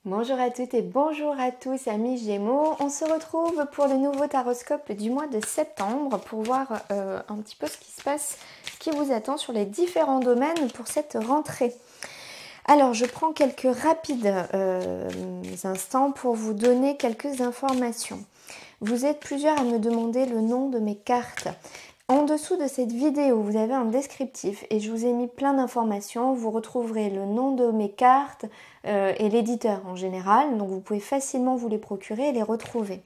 Bonjour à toutes et bonjour à tous amis Gémeaux, on se retrouve pour le nouveau taroscope du mois de septembre pour voir un petit peu ce qui se passe, ce qui vous attend sur les différents domaines pour cette rentrée. Alors je prends quelques rapides instants pour vous donner quelques informations. Vous êtes plusieurs à me demander le nom de mes cartes. En dessous de cette vidéo, vous avez un descriptif et je vous ai mis plein d'informations. Vous retrouverez le nom de mes cartes et l'éditeur en général. Donc vous pouvez facilement vous les procurer et les retrouver.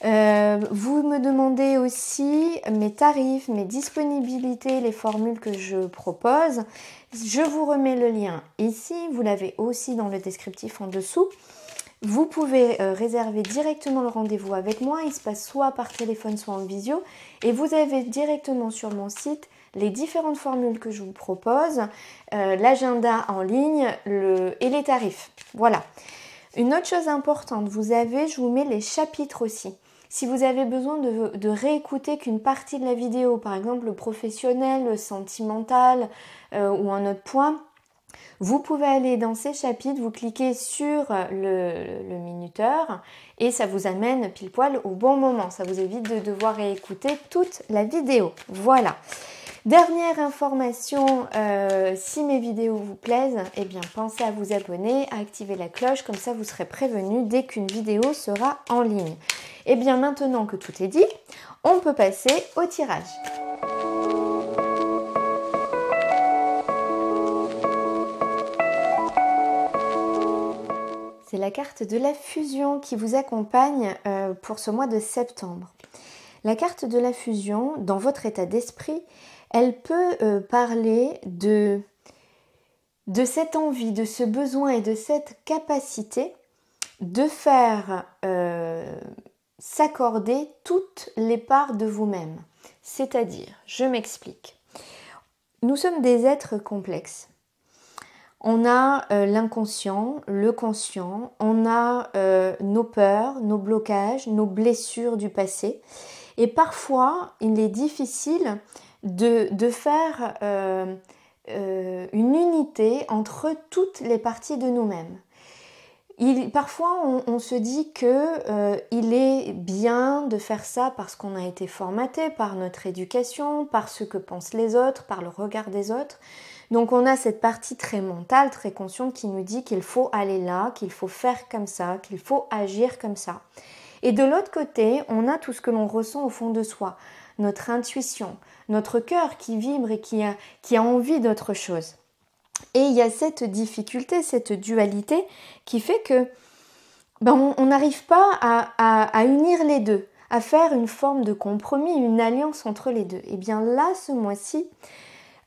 Vous me demandez aussi mes tarifs, mes disponibilités, les formules que je propose. Je vous remets le lien ici. Vous l'avez aussi dans le descriptif en dessous. Vous pouvez réserver directement le rendez-vous avec moi, il se passe soit par téléphone, soit en visio, et vous avez directement sur mon site les différentes formules que je vous propose, l'agenda en ligne et les tarifs. Voilà. Une autre chose importante, je vous mets les chapitres aussi. Si vous avez besoin de réécouter qu'une partie de la vidéo, par exemple le professionnel, le sentimental ou un autre point, vous pouvez aller dans ces chapitres, vous cliquez sur le minuteur et ça vous amène pile poil au bon moment. Ça vous évite de devoir réécouter toute la vidéo. Voilà. Dernière information, si mes vidéos vous plaisent, eh bien pensez à vous abonner, à activer la cloche, comme ça vous serez prévenu dès qu'une vidéo sera en ligne. Et bien maintenant que tout est dit, on peut passer au tirage. C'est la carte de la fusion qui vous accompagne pour ce mois de septembre. La carte de la fusion, dans votre état d'esprit, elle peut parler de cette envie, de ce besoin et de cette capacité de faire s'accorder toutes les parts de vous-même. C'est-à-dire, je m'explique. Nous sommes des êtres complexes. On a l'inconscient, le conscient, on a nos peurs, nos blocages, nos blessures du passé. Et parfois, il est difficile de faire une unité entre toutes les parties de nous-mêmes. Parfois, on se dit qu'il est bien de faire ça parce qu'on a été formaté par notre éducation, par ce que pensent les autres, par le regard des autres. Donc on a cette partie très mentale, très consciente qui nous dit qu'il faut aller là, qu'il faut faire comme ça, qu'il faut agir comme ça. Et de l'autre côté, on a tout ce que l'on ressent au fond de soi, notre intuition, notre cœur qui vibre et qui a envie d'autre chose. Et il y a cette difficulté, cette dualité qui fait que on n'arrive pas à unir les deux, à faire une forme de compromis, une alliance entre les deux. Et bien là, ce mois-ci,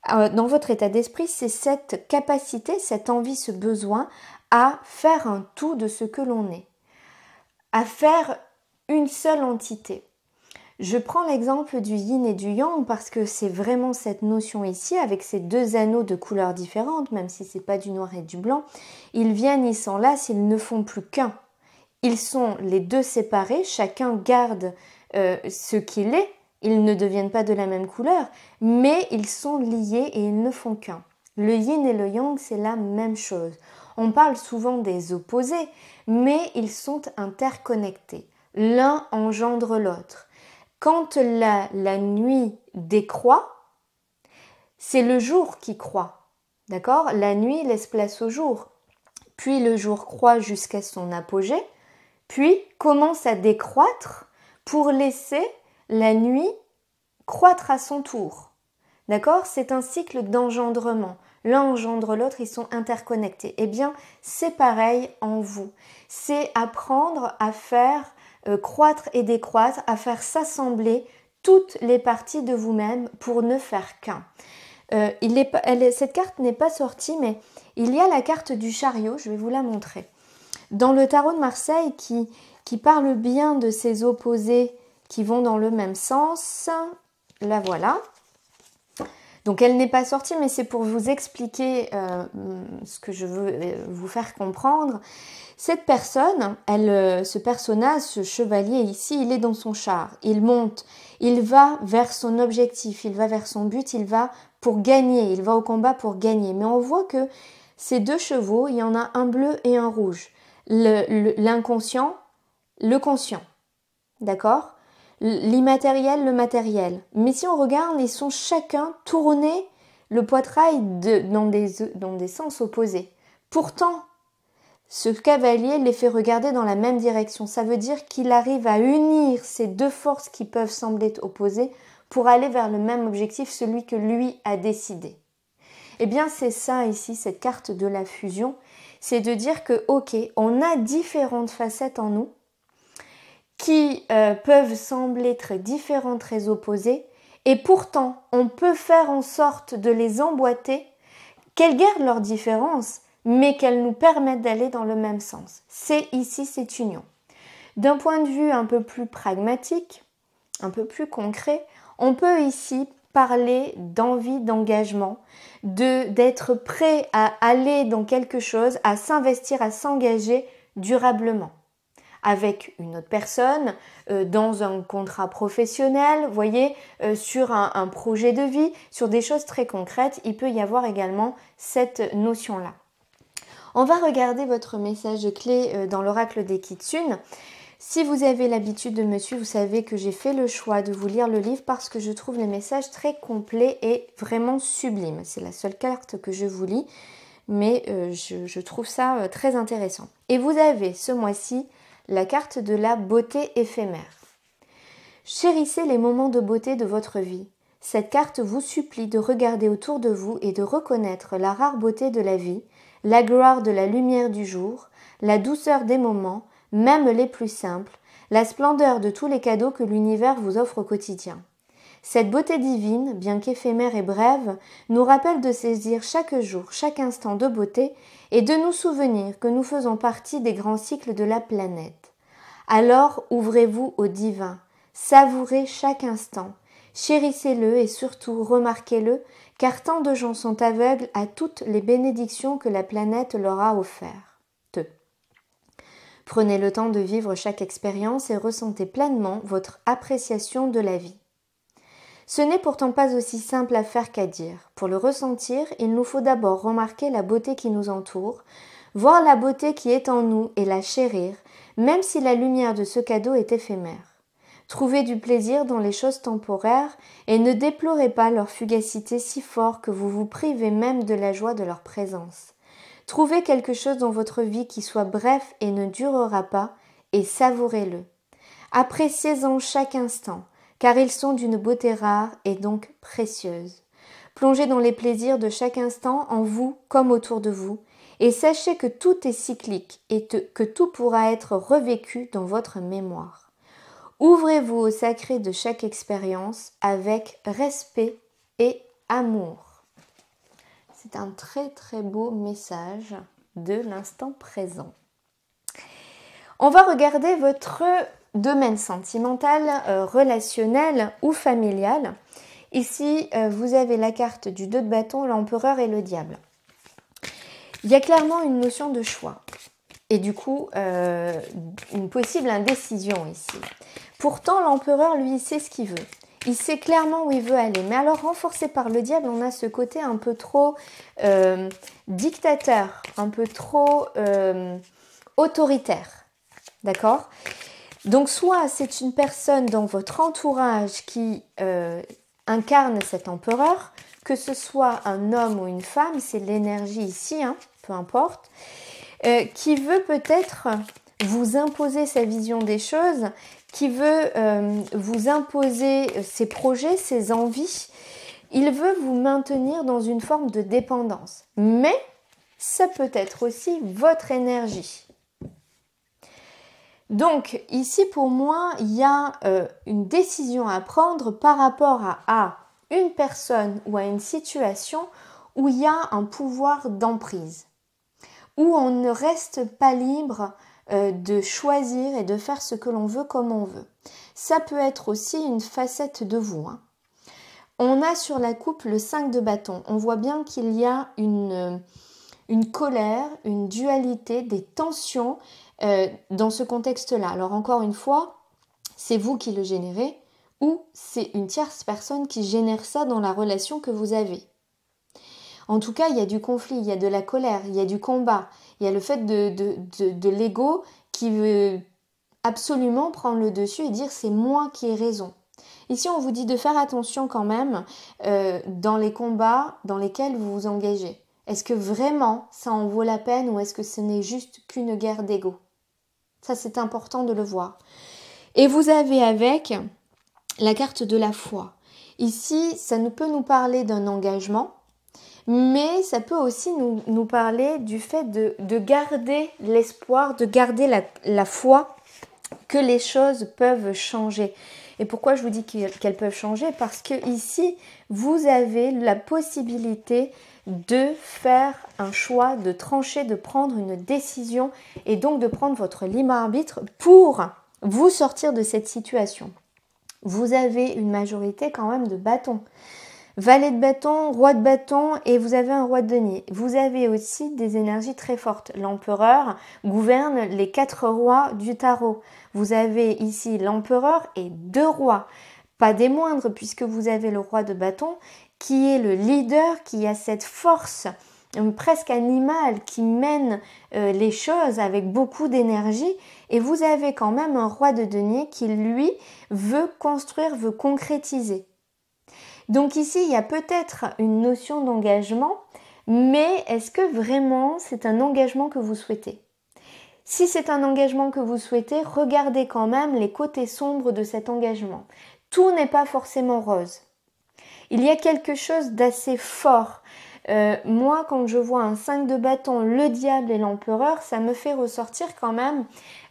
dans votre état d'esprit, c'est cette capacité, cette envie, ce besoin à faire un tout de ce que l'on est, à faire une seule entité. Je prends l'exemple du yin et du yang parce que c'est vraiment cette notion ici, avec ces deux anneaux de couleurs différentes, même si ce n'est pas du noir et du blanc, ils viennent, ils s'enlacent, ils ne font plus qu'un. Ils sont les deux séparés, chacun garde ce qu'il est, ils ne deviennent pas de la même couleur, mais ils sont liés et ils ne font qu'un. Le yin et le yang, c'est la même chose. On parle souvent des opposés, mais ils sont interconnectés. L'un engendre l'autre. Quand la nuit décroît, c'est le jour qui croît. D'accord ? La nuit laisse place au jour. Puis le jour croît jusqu'à son apogée, puis commence à décroître pour laisser la nuit croître à son tour. D'accord ? C'est un cycle d'engendrement. L'un engendre l'autre, ils sont interconnectés. Eh bien, c'est pareil en vous. C'est apprendre à faire croître et décroître, à faire s'assembler toutes les parties de vous-même pour ne faire qu'un. Cette carte n'est pas sortie, mais il y a la carte du chariot, je vais vous la montrer. Dans le tarot de Marseille qui parle bien de ces opposés qui vont dans le même sens, la voilà. Donc elle n'est pas sortie, mais c'est pour vous expliquer ce que je veux vous faire comprendre. Cette personne, ce personnage, ce chevalier ici, il est dans son char. Il monte, il va vers son objectif, il va vers son but, il va pour gagner, il va au combat pour gagner. Mais on voit que ces deux chevaux, il y en a un bleu et un rouge. l'inconscient, le conscient. D'accord? L'immatériel, le matériel. Mais si on regarde, ils sont chacun tournés le poitrail dans des sens opposés. Pourtant, ce cavalier les fait regarder dans la même direction. Ça veut dire qu'il arrive à unir ces deux forces qui peuvent sembler opposées pour aller vers le même objectif, celui que lui a décidé. Eh bien, c'est ça ici, cette carte de la fusion. C'est de dire que, ok, on a différentes facettes en nous qui peuvent sembler très différentes, très opposées, et pourtant, on peut faire en sorte de les emboîter, qu'elles gardent leurs différences, mais qu'elles nous permettent d'aller dans le même sens. C'est ici cette union. D'un point de vue un peu plus pragmatique, un peu plus concret, on peut ici parler d'envie, d'engagement, d'être prêt à aller dans quelque chose, à s'investir, à s'engager durablement avec une autre personne, dans un contrat professionnel, vous voyez, sur un projet de vie, sur des choses très concrètes, il peut y avoir également cette notion-là. On va regarder votre message clé dans l'oracle des Kitsune. Si vous avez l'habitude de me suivre, vous savez que j'ai fait le choix de vous lire le livre parce que je trouve les messages très complets et vraiment sublimes. C'est la seule carte que je vous lis, mais je trouve ça très intéressant. Et vous avez ce mois-ci la carte de la beauté éphémère. Chérissez les moments de beauté de votre vie. Cette carte vous supplie de regarder autour de vous et de reconnaître la rare beauté de la vie, la gloire de la lumière du jour, la douceur des moments, même les plus simples, la splendeur de tous les cadeaux que l'univers vous offre au quotidien. Cette beauté divine, bien qu'éphémère et brève, nous rappelle de saisir chaque jour, chaque instant de beauté et de nous souvenir que nous faisons partie des grands cycles de la planète. Alors ouvrez-vous au divin, savourez chaque instant, chérissez-le et surtout remarquez-le, car tant de gens sont aveugles à toutes les bénédictions que la planète leur a offertes. Prenez le temps de vivre chaque expérience et ressentez pleinement votre appréciation de la vie. Ce n'est pourtant pas aussi simple à faire qu'à dire. Pour le ressentir, il nous faut d'abord remarquer la beauté qui nous entoure, voir la beauté qui est en nous et la chérir, même si la lumière de ce cadeau est éphémère. Trouvez du plaisir dans les choses temporaires et ne déplorez pas leur fugacité si fort que vous vous privez même de la joie de leur présence. Trouvez quelque chose dans votre vie qui soit bref et ne durera pas et savourez-le. Appréciez-en chaque instant, car ils sont d'une beauté rare et donc précieuse. Plongez dans les plaisirs de chaque instant en vous comme autour de vous, et sachez que tout est cyclique et que tout pourra être revécu dans votre mémoire. Ouvrez-vous au sacré de chaque expérience avec respect et amour. C'est un très très beau message de l'instant présent. On va regarder votre domaine sentimental, relationnel ou familial. Ici, vous avez la carte du 2 de bâton, l'empereur et le diable. Il y a clairement une notion de choix et du coup, une possible indécision ici. Pourtant, l'empereur, lui, sait ce qu'il veut. Il sait clairement où il veut aller. Mais alors, renforcé par le diable, on a ce côté un peu trop dictateur, un peu trop autoritaire. D'accord ? Donc, soit c'est une personne dans votre entourage qui incarne cet empereur, que ce soit un homme ou une femme, c'est l'énergie ici, hein, peu importe, qui veut peut-être vous imposer sa vision des choses, qui veut vous imposer ses projets, ses envies. Il veut vous maintenir dans une forme de dépendance. Mais ça peut être aussi votre énergie. Donc ici pour moi, il y a une décision à prendre par rapport à une personne ou à une situation où il y a un pouvoir d'emprise, où on ne reste pas libre de choisir et de faire ce que l'on veut comme on veut. Ça peut être aussi une facette de vous. Hein. On a sur la coupe le 5 de bâton. On voit bien qu'il y a une colère, une dualité, des tensions dans ce contexte-là. Alors encore une fois, c'est vous qui le générez ou c'est une tierce personne qui génère ça dans la relation que vous avez. En tout cas, il y a du conflit, il y a de la colère, il y a du combat, Il y a le fait de l'ego qui veut absolument prendre le dessus et dire c'est moi qui ai raison. Ici, on vous dit de faire attention quand même dans les combats dans lesquels vous vous engagez. Est-ce que vraiment ça en vaut la peine ou est-ce que ce n'est juste qu'une guerre d'ego? Ça, c'est important de le voir. Et vous avez avec la carte de la foi. Ici, ça peut nous parler d'un engagement, mais ça peut aussi nous parler du fait de garder l'espoir, de garder la foi que les choses peuvent changer. Et pourquoi je vous dis qu'elles peuvent changer? Parce que ici, vous avez la possibilité de faire un choix, de trancher, de prendre une décision et donc de prendre votre libre arbitre pour vous sortir de cette situation. Vous avez une majorité quand même de bâtons. Valet de bâton, roi de bâton et vous avez un roi de denier. Vous avez aussi des énergies très fortes. L'empereur gouverne les 4 rois du tarot. Vous avez ici l'empereur et 2 rois. Pas des moindres puisque vous avez le roi de bâton qui est le leader, qui a cette force presque animale qui mène les choses avec beaucoup d'énergie. Et vous avez quand même un roi de denier qui lui veut construire, veut concrétiser. Donc ici, il y a peut-être une notion d'engagement, mais est-ce que vraiment c'est un engagement que vous souhaitez? Si c'est un engagement que vous souhaitez, regardez quand même les côtés sombres de cet engagement. Tout n'est pas forcément rose. Il y a quelque chose d'assez fort. Moi, quand je vois un 5 de bâton, le diable et l'empereur, ça me fait ressortir quand même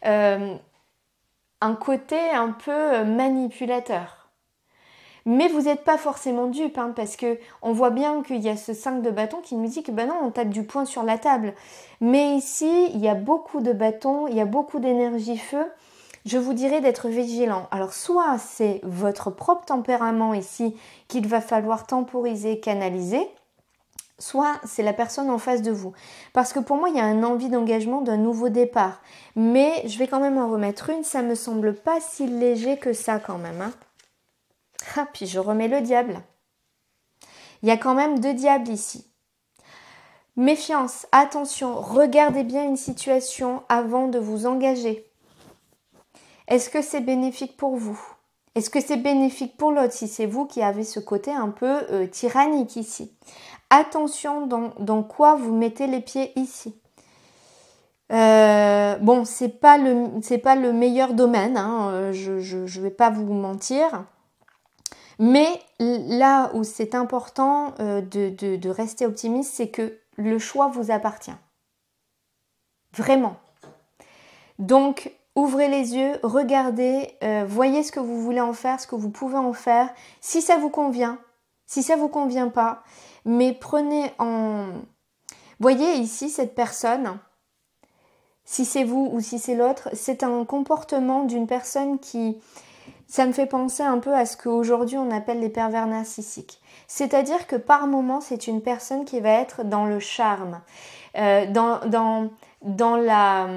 un côté un peu manipulateur. Mais vous n'êtes pas forcément dupe, hein, parce que on voit bien qu'il y a ce 5 de bâton qui nous dit que non, on tape du poing sur la table. Mais ici, il y a beaucoup de bâtons, il y a beaucoup d'énergie feu. Je vous dirais d'être vigilant. Alors soit c'est votre propre tempérament ici qu'il va falloir temporiser, canaliser, soit c'est la personne en face de vous. Parce que pour moi, il y a une envie d'engagement, d'un nouveau départ. Mais je vais quand même en remettre une, ça me semble pas si léger que ça quand même, hein. Ah, puis je remets le diable. Il y a quand même 2 diables ici. Méfiance, attention, regardez bien une situation avant de vous engager. Est-ce que c'est bénéfique pour vous? Est-ce que c'est bénéfique pour l'autre si c'est vous qui avez ce côté un peu tyrannique ici? Attention dans quoi vous mettez les pieds ici. Bon, c'est pas le meilleur domaine, hein, je vais pas vous mentir. Mais là où c'est important de rester optimiste, c'est que le choix vous appartient. Vraiment. Donc, ouvrez les yeux, regardez, voyez ce que vous voulez en faire, ce que vous pouvez en faire. Si ça vous convient, si ça vous convient pas, mais prenez en... Voyez ici cette personne, si c'est vous ou si c'est l'autre, c'est un comportement d'une personne qui... Ça me fait penser un peu à ce qu'aujourd'hui on appelle les pervers narcissiques. C'est-à-dire que par moment, c'est une personne qui va être dans le charme, dans la...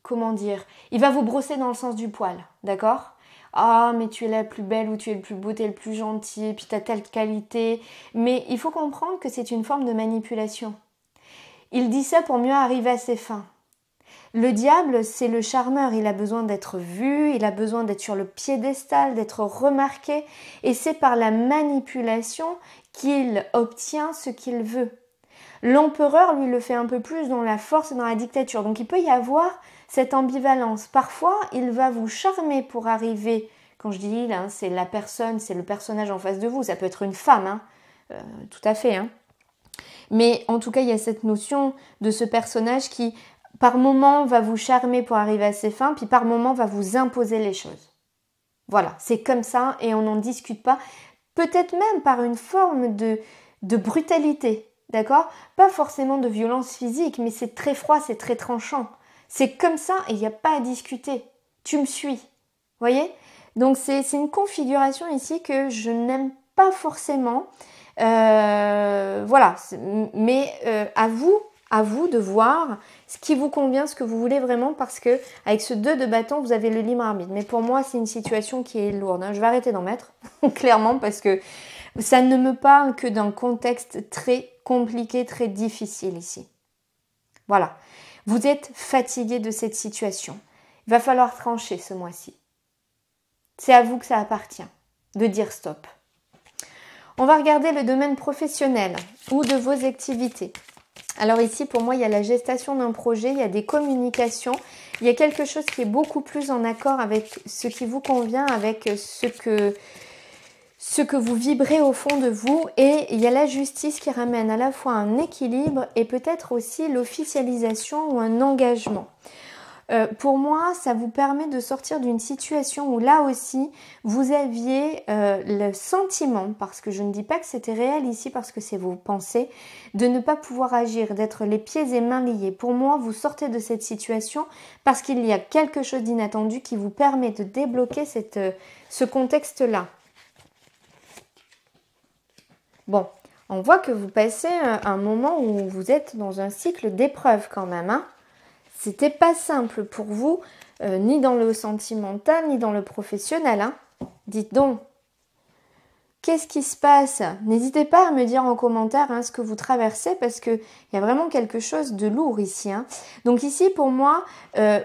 Comment dire? Il va vous brosser dans le sens du poil, d'accord? Ah, mais tu es la plus belle ou tu es le plus beau, tu es le plus gentil, et puis tu as telle qualité. Mais il faut comprendre que c'est une forme de manipulation. Il dit ça pour mieux arriver à ses fins. Le diable, c'est le charmeur, il a besoin d'être vu, il a besoin d'être sur le piédestal, d'être remarqué, et c'est par la manipulation qu'il obtient ce qu'il veut. L'empereur, lui, le fait un peu plus dans la force et dans la dictature, donc il peut y avoir cette ambivalence. Parfois, il va vous charmer pour arriver, quand je dis il, hein, c'est la personne, c'est le personnage en face de vous, ça peut être une femme, hein, tout à fait, hein. Mais en tout cas, il y a cette notion de ce personnage qui... par moment va vous charmer pour arriver à ses fins, puis par moment va vous imposer les choses. Voilà, c'est comme ça et on n'en discute pas. Peut-être même par une forme de brutalité, d'accord? Pas forcément de violence physique, mais c'est très froid, c'est très tranchant. C'est comme ça et il n'y a pas à discuter. Tu me suis, voyez? Donc c'est une configuration ici que je n'aime pas forcément. Voilà, mais à vous de voir ce qui vous convient, ce que vous voulez vraiment, parce que avec ce 2 de bâton, vous avez le libre arbitre. Mais pour moi, c'est une situation qui est lourde, hein. Je vais arrêter d'en mettre, clairement, parce que ça ne me parle que d'un contexte très compliqué, très difficile ici. Voilà. Vous êtes fatigué de cette situation. Il va falloir trancher ce mois-ci. C'est à vous que ça appartient de dire stop. On va regarder le domaine professionnel ou de vos activités. Alors ici, pour moi, il y a la gestation d'un projet, il y a des communications, il y a quelque chose qui est beaucoup plus en accord avec ce qui vous convient, avec ce que vous vibrez au fond de vous. Et il y a la justice qui ramène à la fois un équilibre et peut-être aussi l'officialisation ou un engagement. Pour moi, ça vous permet de sortir d'une situation où là aussi, vous aviez le sentiment, parce que je ne dis pas que c'était réel ici, parce que c'est vos pensées, de ne pas pouvoir agir, d'être les pieds et mains liés. Pour moi, vous sortez de cette situation parce qu'il y a quelque chose d'inattendu qui vous permet de débloquer ce contexte-là. Bon, on voit que vous passez un moment où vous êtes dans un cycle d'épreuves quand même, hein. C'était pas simple pour vous, ni dans le sentimental, ni dans le professionnel, hein. Dites donc, qu'est-ce qui se passe? N'hésitez pas à me dire en commentaire ce que vous traversez parce qu'il y a vraiment quelque chose de lourd ici, hein. Donc ici, pour moi,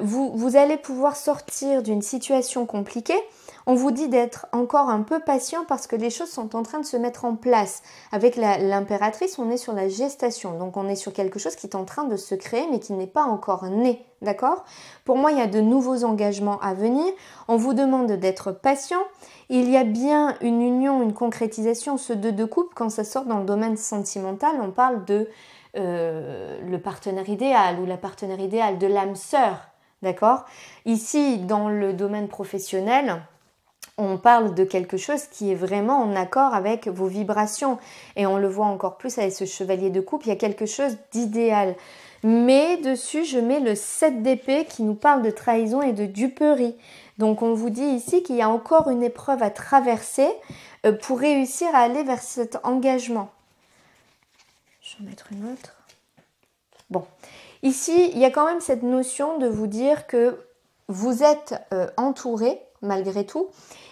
vous allez pouvoir sortir d'une situation compliquée. On vous dit d'être encore un peu patient parce que les choses sont en train de se mettre en place. Avec l'impératrice, on est sur la gestation. Donc, on est sur quelque chose qui est en train de se créer mais qui n'est pas encore né. D'accord? Pour moi, il y a de nouveaux engagements à venir. On vous demande d'être patient. Il y a bien une union, une concrétisation, ce de couple. Quand ça sort dans le domaine sentimental, on parle de le partenaire idéal ou la partenaire idéale de l'âme sœur. D'accord? Ici, dans le domaine professionnel, on parle de quelque chose qui est vraiment en accord avec vos vibrations. Et on le voit encore plus avec ce chevalier de coupe, il y a quelque chose d'idéal. Mais dessus, je mets le 7 d'épée qui nous parle de trahison et de duperie. Donc on vous dit ici qu'il y a encore une épreuve à traverser pour réussir à aller vers cet engagement. Je vais en mettre une autre. Bon, ici, il y a quand même cette notion de vous dire que vous êtes entouré malgré tout,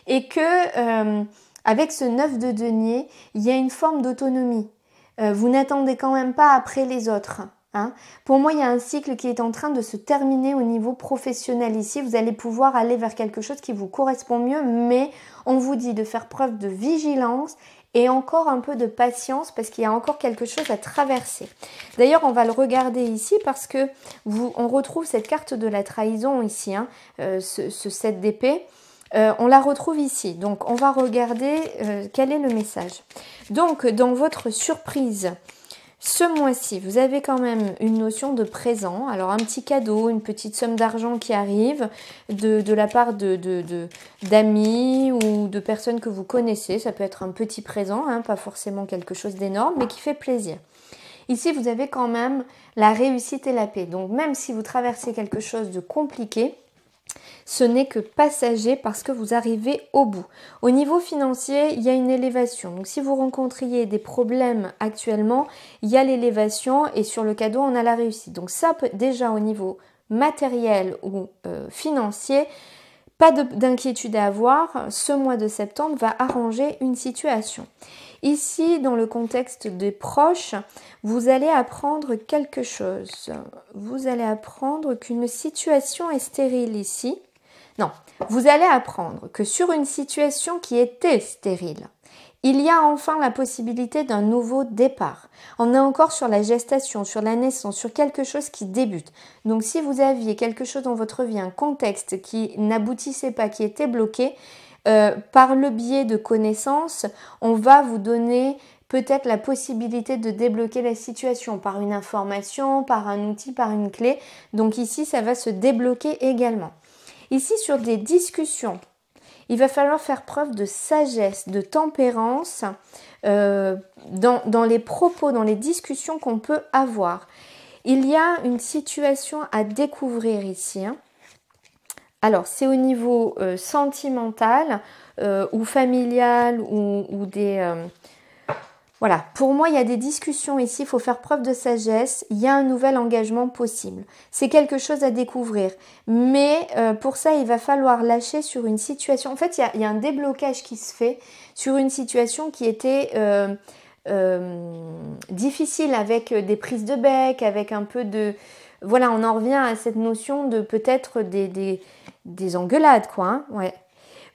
et que avec ce 9 de denier, il y a une forme d'autonomie. Vous n'attendez quand même pas après les autres. Hein. Pour moi, il y a un cycle qui est en train de se terminer au niveau professionnel. Ici, vous allez pouvoir aller vers quelque chose qui vous correspond mieux, mais on vous dit de faire preuve de vigilance et encore un peu de patience parce qu'il y a encore quelque chose à traverser. D'ailleurs, on va le regarder ici parce que on retrouve cette carte de la trahison ici, hein, ce 7 d'épée. On la retrouve ici. Donc, on va regarder quel est le message. Donc, dans votre surprise, ce mois-ci, vous avez quand même une notion de présent. Alors, un petit cadeau, une petite somme d'argent qui arrive de la part d'amis ou de personnes que vous connaissez. Ça peut être un petit présent, hein, pas forcément quelque chose d'énorme, mais qui fait plaisir. Ici, vous avez quand même la réussite et la paix. Donc, même si vous traversez quelque chose de compliqué, ce n'est que passager parce que vous arrivez au bout. Au niveau financier, il y a une élévation. Donc si vous rencontriez des problèmes actuellement, il y a l'élévation et sur le cadeau, on a la réussite. Donc ça, déjà au niveau matériel ou financier, pas d'inquiétude à avoir. Ce mois de septembre va arranger une situation. Ici, dans le contexte des proches, vous allez apprendre quelque chose. Vous allez apprendre qu'une situation est stérile ici. Non, vous allez apprendre que sur une situation qui était stérile, il y a enfin la possibilité d'un nouveau départ. On est encore sur la gestation, sur la naissance, sur quelque chose qui débute. Donc si vous aviez quelque chose dans votre vie, un contexte qui n'aboutissait pas, qui était bloqué, par le biais de connaissances, on va vous donner peut-être la possibilité de débloquer la situation par une information, par un outil, par une clé. Donc ici, ça va se débloquer également. Ici, sur des discussions, il va falloir faire preuve de sagesse, de tempérance dans les propos, dans les discussions qu'on peut avoir. Il y a une situation à découvrir ici, hein. Alors, c'est au niveau sentimental ou familial ou des... Voilà, pour moi, il y a des discussions ici, il faut faire preuve de sagesse, il y a un nouvel engagement possible. C'est quelque chose à découvrir, mais pour ça, il va falloir lâcher sur une situation. En fait, il y a un déblocage qui se fait sur une situation qui était difficile avec des prises de bec, avec un peu de... Voilà, on en revient à cette notion de peut-être des engueulades, quoi. Hein, ouais.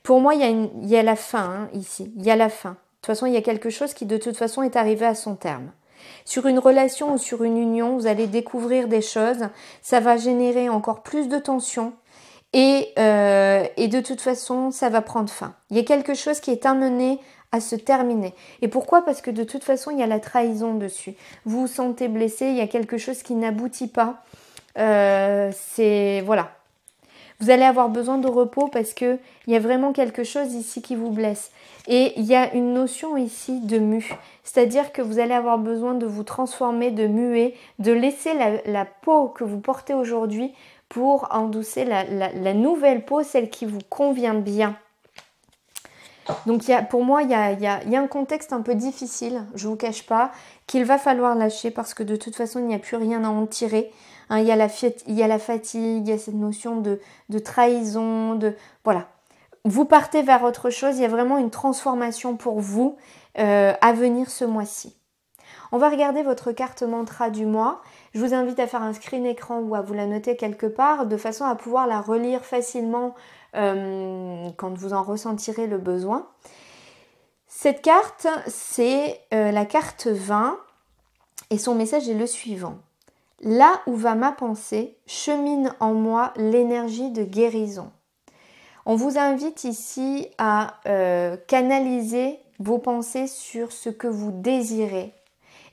Pour moi, il y a la fin, hein, ici. Il y a la fin. De toute façon, il y a quelque chose qui, de toute façon, est arrivé à son terme. Sur une relation ou sur une union, vous allez découvrir des choses. Ça va générer encore plus de tension. Et de toute façon, ça va prendre fin. Il y a quelque chose qui est amené à se terminer. Et pourquoi? Parce que de toute façon, il y a la trahison dessus. Vous vous sentez blessé, il y a quelque chose qui n'aboutit pas. Voilà. Vous allez avoir besoin de repos parce que il y a vraiment quelque chose ici qui vous blesse. Et il y a une notion ici de mue. C'est-à-dire que vous allez avoir besoin de vous transformer, de muer, de laisser la peau que vous portez aujourd'hui pour endosser la nouvelle peau, celle qui vous convient bien. Donc pour moi, il y a un contexte un peu difficile, je ne vous cache pas, qu'il va falloir lâcher parce que de toute façon, il n'y a plus rien à en tirer. Hein, il y a la fatigue, il y a cette notion de trahison, voilà. Vous partez vers autre chose, il y a vraiment une transformation pour vous à venir ce mois-ci. On va regarder votre carte mantra du mois. Je vous invite à faire un screen écran ou à vous la noter quelque part de façon à pouvoir la relire facilement quand vous en ressentirez le besoin. Cette carte, c'est la carte 20 et son message est le suivant. Là où va ma pensée, chemine en moi l'énergie de guérison. On vous invite ici à canaliser vos pensées sur ce que vous désirez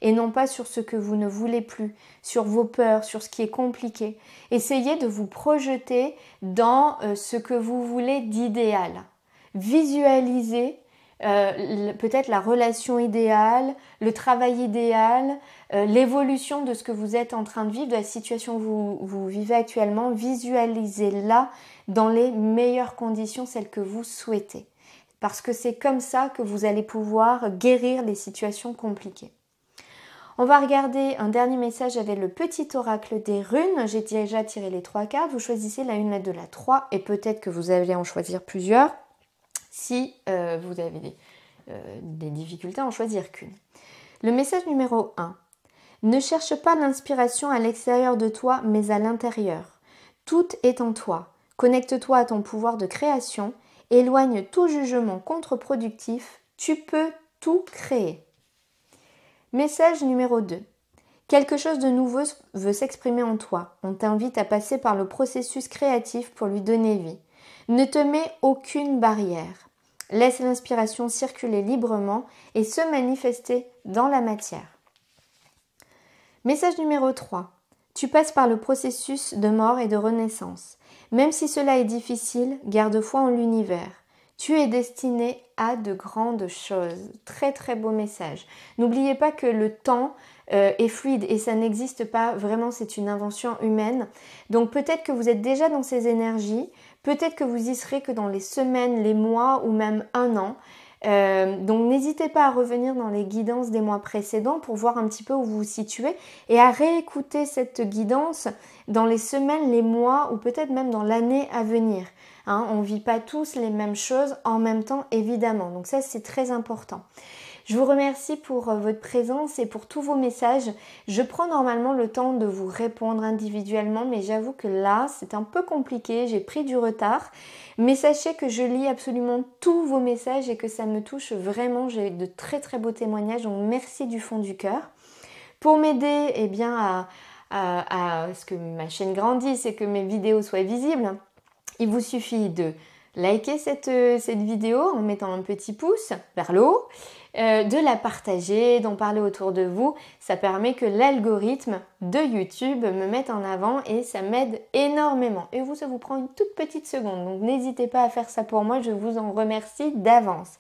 et non pas sur ce que vous ne voulez plus, sur vos peurs, sur ce qui est compliqué. Essayez de vous projeter dans ce que vous voulez d'idéal. Visualisez peut-être la relation idéale, le travail idéal, l'évolution de ce que vous êtes en train de vivre, de la situation que vous vivez actuellement. Visualisez-la dans les meilleures conditions, celles que vous souhaitez. Parce que c'est comme ça que vous allez pouvoir guérir les situations compliquées. On va regarder un dernier message avec le petit oracle des runes. J'ai déjà tiré les 3 cartes. Vous choisissez la 1, la 2, la 3 et peut-être que vous allez en choisir plusieurs si vous avez des difficultés à en choisir qu'une. Le message numéro 1. Ne cherche pas l'inspiration à l'extérieur de toi, mais à l'intérieur. Tout est en toi. Connecte-toi à ton pouvoir de création. Éloigne tout jugement contre-productif. Tu peux tout créer. Message numéro 2. Quelque chose de nouveau veut s'exprimer en toi. On t'invite à passer par le processus créatif pour lui donner vie. Ne te mets aucune barrière. Laisse l'inspiration circuler librement et se manifester dans la matière. Message numéro 3. Tu passes par le processus de mort et de renaissance. Même si cela est difficile, garde foi en l'univers. Tu es destiné à de grandes choses. Très très beau message. N'oubliez pas que le temps est fluide et ça n'existe pas. Vraiment, c'est une invention humaine. Donc peut-être que vous êtes déjà dans ces énergies. Peut-être que vous y serez que dans les semaines, les mois ou même un an. Donc n'hésitez pas à revenir dans les guidances des mois précédents pour voir un petit peu où vous vous situez et à réécouter cette guidance dans les semaines, les mois ou peut-être même dans l'année à venir. Hein, on ne vit pas tous les mêmes choses en même temps évidemment, donc ça c'est très important. Je vous remercie pour votre présence et pour tous vos messages. Je prends normalement le temps de vous répondre individuellement, mais j'avoue que là, c'est un peu compliqué, j'ai pris du retard. Mais sachez que je lis absolument tous vos messages et que ça me touche vraiment. J'ai de très très beaux témoignages, donc merci du fond du cœur. Pour m'aider à ce que ma chaîne grandisse et que mes vidéos soient visibles, il vous suffit de liker cette vidéo en mettant un petit pouce vers le haut, de la partager, d'en parler autour de vous. Ça permet que l'algorithme de YouTube me mette en avant et ça m'aide énormément. Et vous, ça vous prend une toute petite seconde. Donc n'hésitez pas à faire ça pour moi, je vous en remercie d'avance.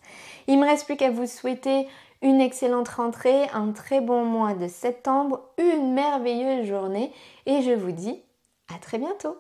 Il ne me reste plus qu'à vous souhaiter une excellente rentrée, un très bon mois de septembre, une merveilleuse journée et je vous dis à très bientôt.